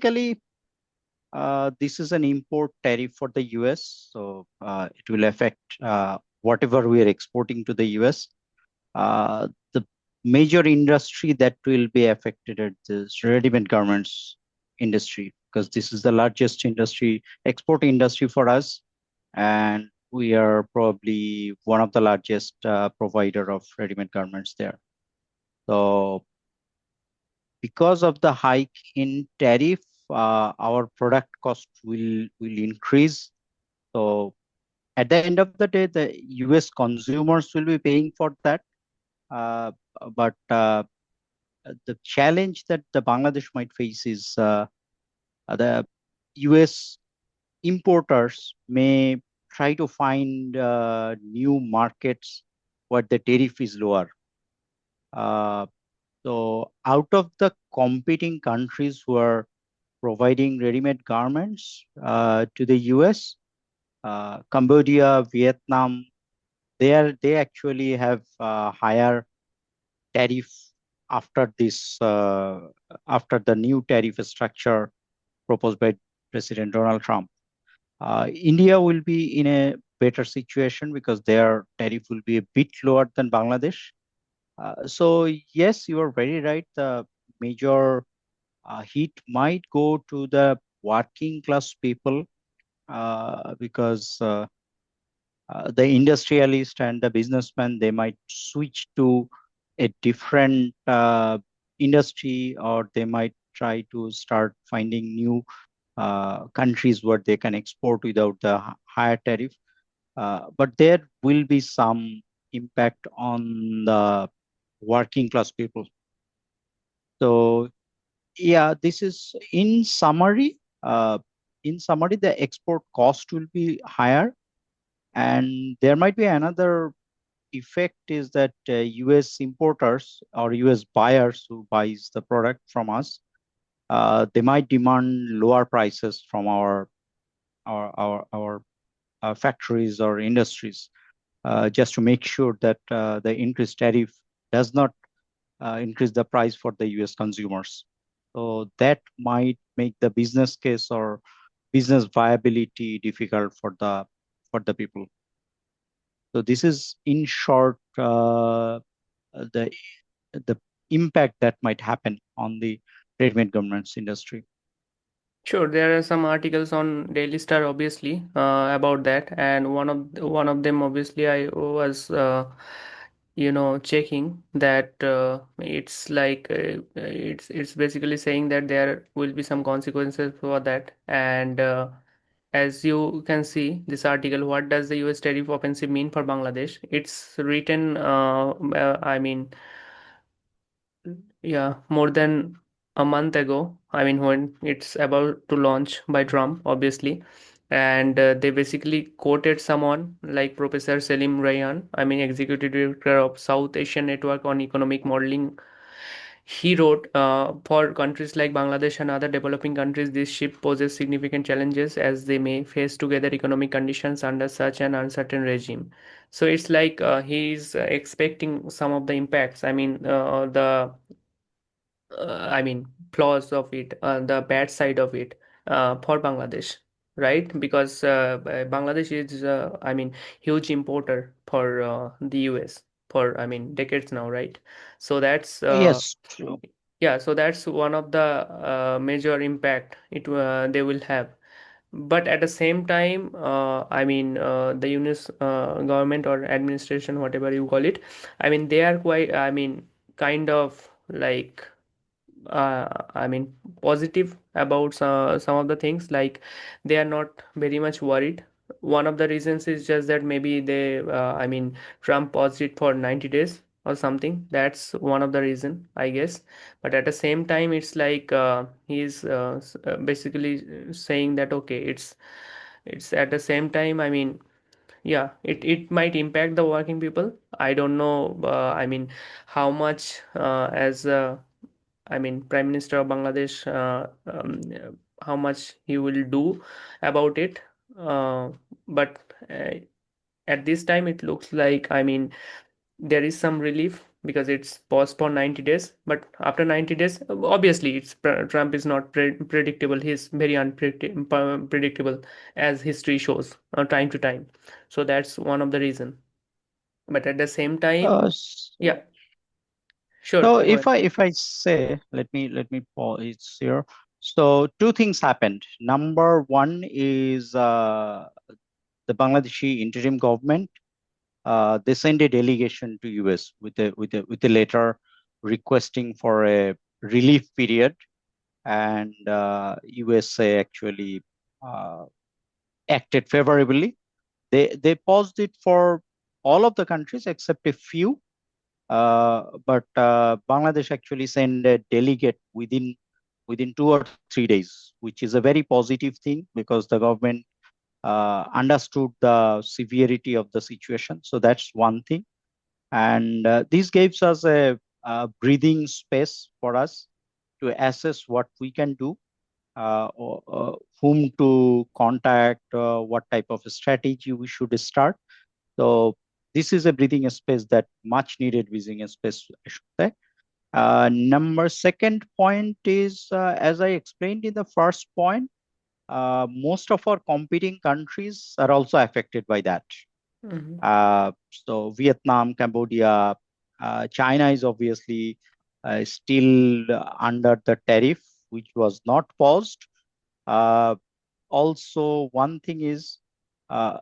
this is an import tariff for the US, so it will affect whatever we are exporting to the US. The major industry that will be affected is this ready-made garments industry, because this is the largest industry, export industry for us, and we are probably one of the largest provider of ready-made garments there. So because of the hike in tariff, our product cost will increase. So at the end of the day, the US consumers will be paying for that. Uh, but the challenge that the Bangladesh might face is the US importers may try to find new markets where the tariff is lower. Uh, so out of the competing countries who are providing ready-made garments to the US, Cambodia, Vietnam, they actually have higher tariff after this after the new tariff structure proposed by President Donald Trump. India will be in a better situation because their tariff will be a bit lower than Bangladesh. So yes, you are very right. The major hit might go to the working class people because the industrialist and the businessman, they might switch to a different industry, or they might try to start finding new countries where they can export without the higher tariff. But there will be some impact on the working class people. So yeah, this is in summary. The export cost will be higher, and there might be another effect is that US importers or US buyers who buys the product from us, they might demand lower prices from our factories or industries, just to make sure that the increased tariff does not increase the price for the US consumers. So that might make the business case or business viability difficult for the people. So this is in short the the impact that might happen on the ready-made garments industry. Sure, there are some articles on Daily Star, obviously, about that, and one of them, obviously, I was, checking that it's like it's basically saying that there will be some consequences for that, and as you can see this article, what does the US tariff offensive mean for Bangladesh? It's written, I mean, yeah, more than a month ago. I mean, when it's about to launch by Trump, obviously. And they basically quoted someone like Professor Selim Rayhan, I mean, Executive Director of South Asian Network on Economic Modeling. He wrote, for countries like Bangladesh and other developing countries, this shift poses significant challenges as they may face together economic conditions under such an uncertain regime. So it's like he's expecting some of the impacts. I mean, flaws of it, the bad side of it, for Bangladesh, right? Because Bangladesh is, I mean, huge importer for the US for, I mean, decades now, right? So that's Yes, true. yeah, so that's one of the major impact they will have. But at the same time, I mean, the UNIS government or administration, whatever you call it, I mean, they are quite, I mean, kind of like I mean, positive about some of the things. Like they are not very much worried. One of the reasons is just that maybe I mean, Trump paused it for 90 days or something. That's one of the reason, I guess. But at the same time, it's like he's basically saying that okay, it's at the same time. I mean, yeah, it might impact the working people. I don't know. I mean, how much as I mean, Prime Minister of Bangladesh, how much he will do about it. But at this time, it looks like, I mean, there is some relief because it's paused for 90 days. But after 90 days, obviously, Trump is not predictable. He's very unpredictable, as history shows, time to time. So that's one of the reason. But at the same time, So, yeah, sure, so go ahead. if I say, let me pause here. So two things happened. Number one is the Bangladeshi interim government. They sent a delegation to US with a letter requesting for a relief period, and USA actually uh, acted favorably. They paused it for all of the countries except a few. But Bangladesh actually sent a delegate within 2 or 3 days, which is a very positive thing because the government understood the severity of the situation. So that's one thing, and this gives us a breathing space for us to assess what we can do, whom to contact, what type of strategy we should start. So this is a breathing space, that much needed breathing space, I should say. Number second point is, as I explained in the first point, most of our competing countries are also affected by that. Hmm. So Vietnam, Cambodia, China is obviously still under the tariff, which was not paused. Uh, Also, one thing is, uh,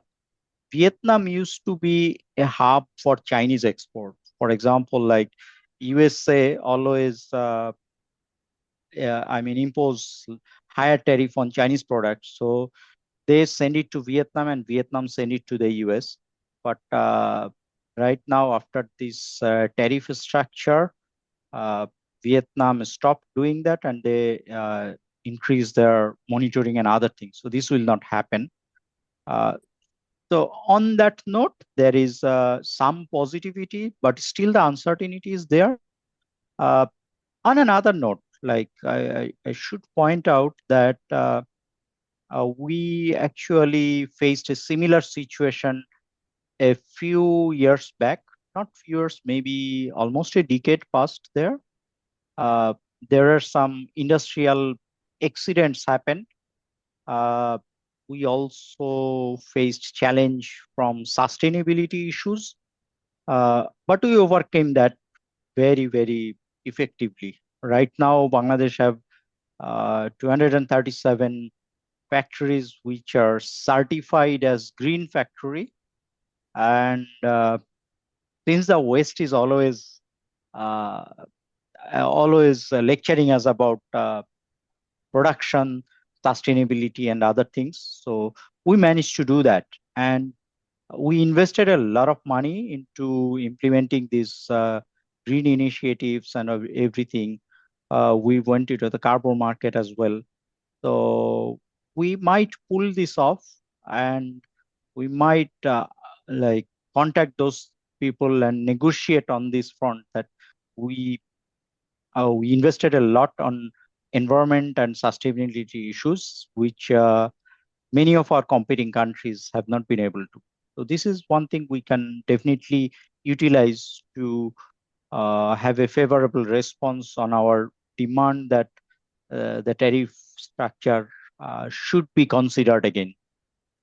Vietnam used to be a hub for Chinese export. For example, like USA always, impose higher tariff on Chinese products. So they send it to Vietnam and Vietnam send it to the US. But right now, after this tariff structure, uh, Vietnam stopped doing that, and they increase their monitoring and other things. So this will not happen. Uh, so on that note, there is some positivity, but still the uncertainty is there. Uh, on another note, like I should point out that we actually faced a similar situation a few years back, not few years, maybe almost a decade past there. Uh, there are some industrial accidents happened. Uh, we also faced challenge from sustainability issues, but we overcame that very, very effectively. Right now, Bangladesh have 237 factories which are certified as green factory, and since the West is uh, always lecturing us about production, sustainability, and other things, so we managed to do that, and we invested a lot of money into implementing these green initiatives and everything. We went into the carbon market as well. So we might pull this off, and we might like contact those people and negotiate on this front, that we we invested a lot on environment and sustainability issues, which many of our competing countries have not been able to. So this is one thing we can definitely utilize to have a favorable response on our demand that the tariff structure should be considered again.